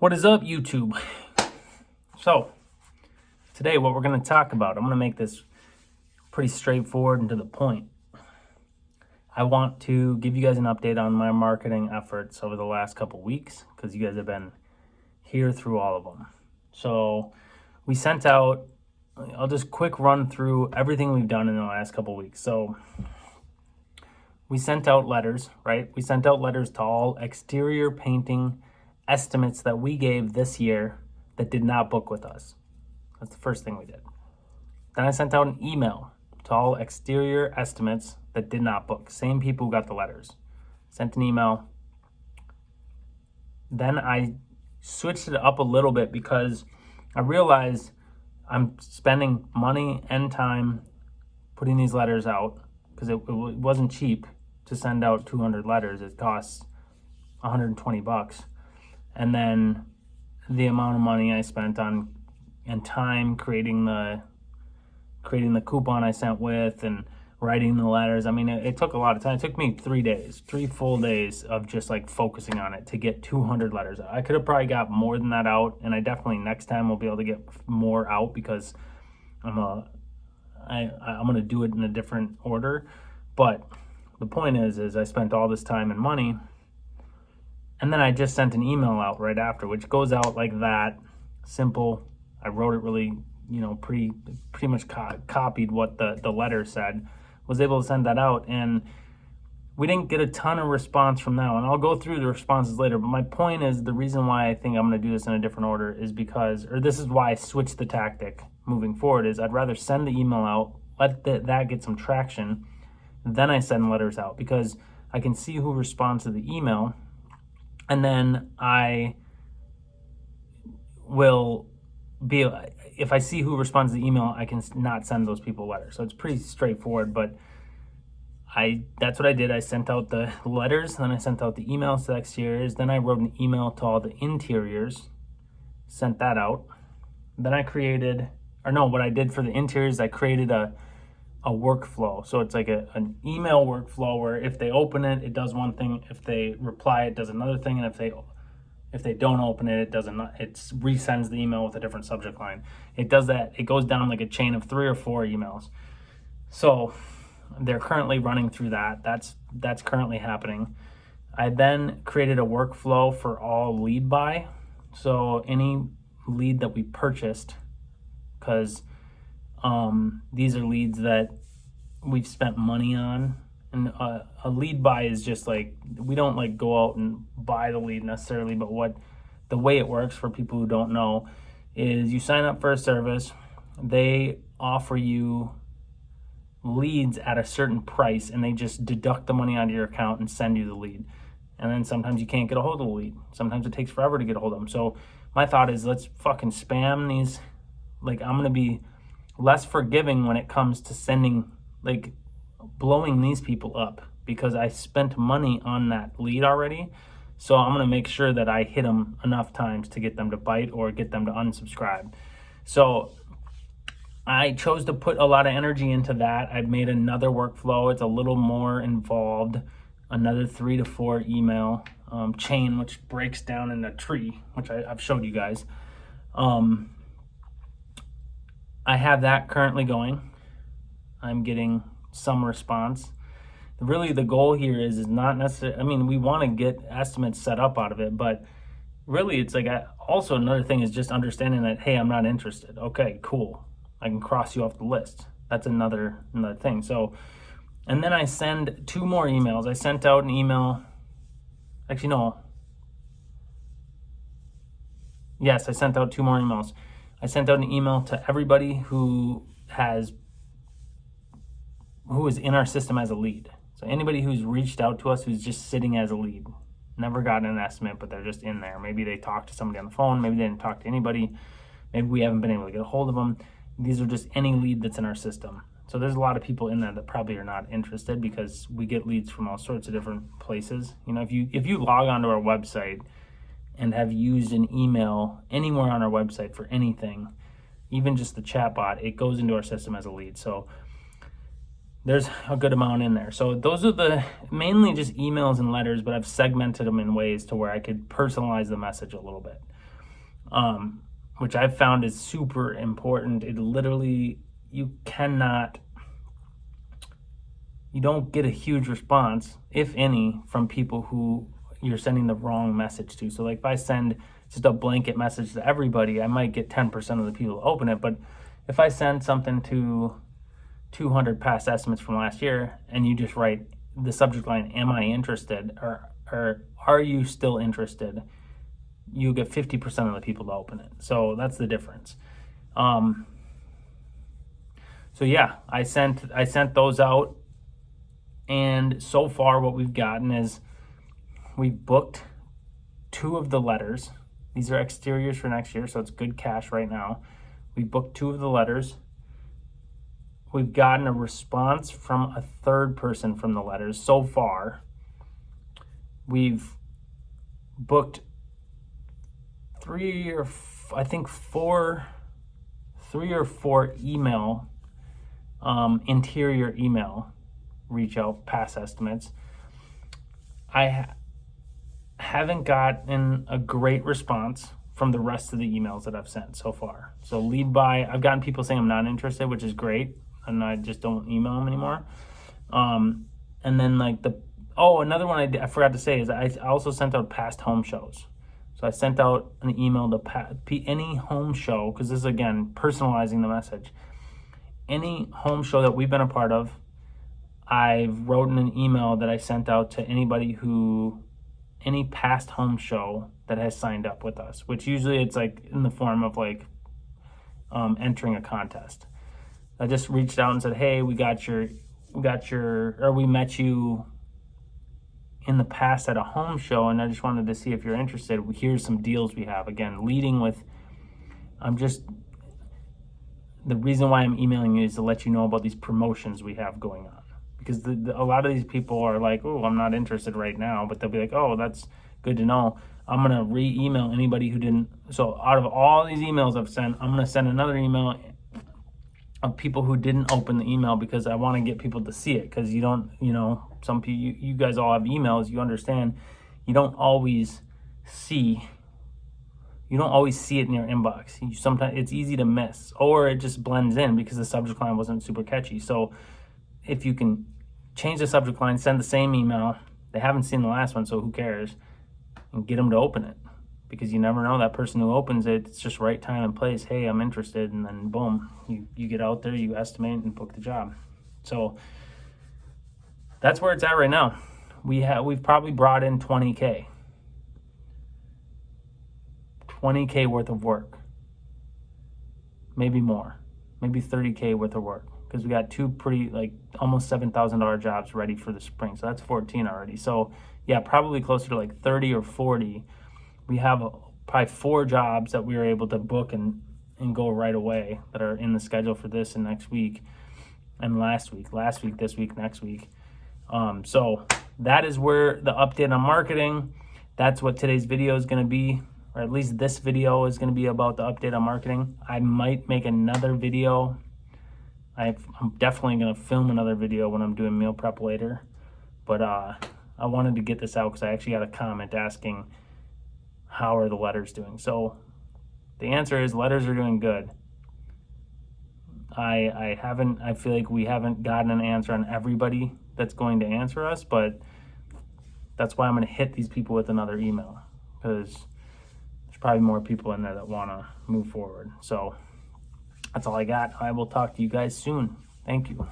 What is up, YouTube? So, today what we're going to talk about, I'm going to make this pretty straightforward and to the point. I want to give you guys an update on my marketing efforts over the last couple weeks because you guys have been here through all of them. So, we sent out, I'll just quick run through everything we've done in the last couple weeks. So, we sent out letters, right? We sent out letters to all exterior painting estimates that we gave this year that did not book with us. That's the first thing we did. Then I sent out an email to all exterior estimates that did not book. Same people who got the letters. Sent an email. Then I switched it up a little bit because I realized I'm spending money and time putting these letters out because it wasn't cheap to send out 200 letters. It costs $120. And then the amount of money I spent on and time creating the coupon I sent with and writing the letters. I mean, it took a lot of time. It took me 3 days, 3 full days of just like focusing on it to get 200 letters. I could have probably got more than that out, and I definitely next time will be able to get more out because I'm gonna do it in a different order. But the point is I spent all this time and money. And then I just sent an email out right after, which goes out like that, simple. I wrote it really, pretty much copied what the letter said. Was able to send that out, and we didn't get a ton of response from that one. I'll go through the responses later, but my point is the reason why I think I'm going to do this in a different order is because, or this is why I switched the tactic moving forward, is I'd rather send the email out, let that get some traction, then I send letters out because I can see who responds to the email. And then I will be, if I see who responds to the email, I can not send those people letters. So it's pretty straightforward, but that's what I did. I sent out the letters, then I sent out the emails to the exteriors, then I wrote an email to all the interiors, sent that out. Then what I did for the interiors, I created a workflow. So it's like an email workflow where if they open it, it does one thing. If they reply, it does another thing. And if they don't open it, it resends the email with a different subject line. It does that. It goes down like a chain of 3 or 4 emails. So they're currently running through that. That's currently happening. I then created a workflow for all lead buy. So any lead that we purchased, because these are leads that we've spent money on, and a lead buy is just like, we don't like go out and buy the lead necessarily, but the way it works for people who don't know is you sign up for a service, they offer you leads at a certain price, and they just deduct the money out of your account and send you the lead. And then sometimes you can't get a hold of the lead. Sometimes it takes forever to get a hold of them. So my thought is, let's fucking spam these. Like, I'm gonna be less forgiving when it comes to blowing these people up because I spent money on that lead already. So I'm going to make sure that I hit them enough times to get them to bite or get them to unsubscribe. So I chose to put a lot of energy into that. I've made another workflow. It's a little more involved, another 3 to 4 email chain, which breaks down in a tree, which I've showed you guys. I have that currently going. I'm getting some response. Really, the goal here is not necessarily, I mean, we want to get estimates set up out of it, but really it's like, also another thing is just understanding that, hey, I'm not interested. Okay, cool. I can cross you off the list. That's another thing. So, and then I send 2 more emails. I sent out an email. Actually, no. Yes, I sent out 2 more emails. I sent out an email to everybody who is in our system as a lead. So anybody who's reached out to us who's just sitting as a lead, never gotten an estimate, but they're just in there. Maybe they talked to somebody on the phone. Maybe they didn't talk to anybody. Maybe we haven't been able to get a hold of them. These are just any lead that's in our system. So there's a lot of people in there that probably are not interested because we get leads from all sorts of different places. If you log onto our website and have used an email anywhere on our website for anything, even just the chatbot, it goes into our system as a lead. So there's a good amount in there. So those are mainly just emails and letters, but I've segmented them in ways to where I could personalize the message a little bit. which I've found is super important. It literally, you don't get a huge response, if any, from people who you're sending the wrong message to. So like if I send just a blanket message to everybody, I might get 10% of the people to open it. But if I send something to 200 past estimates from last year and you just write the subject line, am I interested, or are you still interested, you get 50% of the people to open it. So that's the difference. So yeah, I sent those out, and so far what we've gotten is we've booked 2 of the letters. These are exteriors for next year, so it's good cash right now. We booked 2 of the letters. We've gotten a response from a 3rd person from the letters so far. We've booked 3 or 4 email, interior email reach out past estimates. I haven't gotten a great response from the rest of the emails that I've sent so far. So lead by, I've gotten people saying I'm not interested, which is great, and I just don't email them anymore. And then like another one I forgot to say is I also sent out past home shows. So I sent out an email to any home show, because this is, again, personalizing the message. Any home show that we've been a part of, I wrote in an email that I sent out to any past home show that has signed up with us, which usually it's like in the form of like entering a contest. I just reached out and said, hey, we met you in the past at a home show, and I just wanted to see if you're interested. Here's some deals we have. Again, leading with, the reason why I'm emailing you is to let you know about these promotions we have going on. Because a lot of these people are like, oh, I'm not interested right now, but they'll be like, oh, that's good to know. I'm going to re-email anybody who didn't. So out of all these emails I've sent, I'm going to send another email of people who didn't open the email, because I want to get people to see it. Because you don't, some people, you guys all have emails, you understand, you don't always see it in your inbox. Sometimes it's easy to miss, or it just blends in because the subject line wasn't super catchy. So if you can change the subject line, send the same email, they haven't seen the last one, so who cares, and get them to open it, because you never know, that person who opens it, it's just right time and place. Hey, I'm interested, and then boom, you get out there, you estimate and book the job. So that's where it's at right now. We've probably brought in 20K worth of work, maybe more, maybe 30K worth of work, because we got 2 pretty, like, almost $7,000 jobs ready for the spring. So that's 14 already. So yeah, probably closer to like 30 or 40. We have probably 4 jobs that we were able to book and go right away, that are in the schedule for this and next week, and last week, this week, next week. So that is where the update on marketing. That's what today's video is going to be, or at least this video is going to be about the update on marketing. I might make another video. I'm definitely going to film another video when I'm doing meal prep later. But I wanted to get this out because I actually got a comment asking, how are the letters doing? So the answer is letters are doing good. I feel like we haven't gotten an answer on everybody that's going to answer us, but that's why I'm going to hit these people with another email, because there's probably more people in there that want to move forward. So that's all I got. I will talk to you guys soon. Thank you.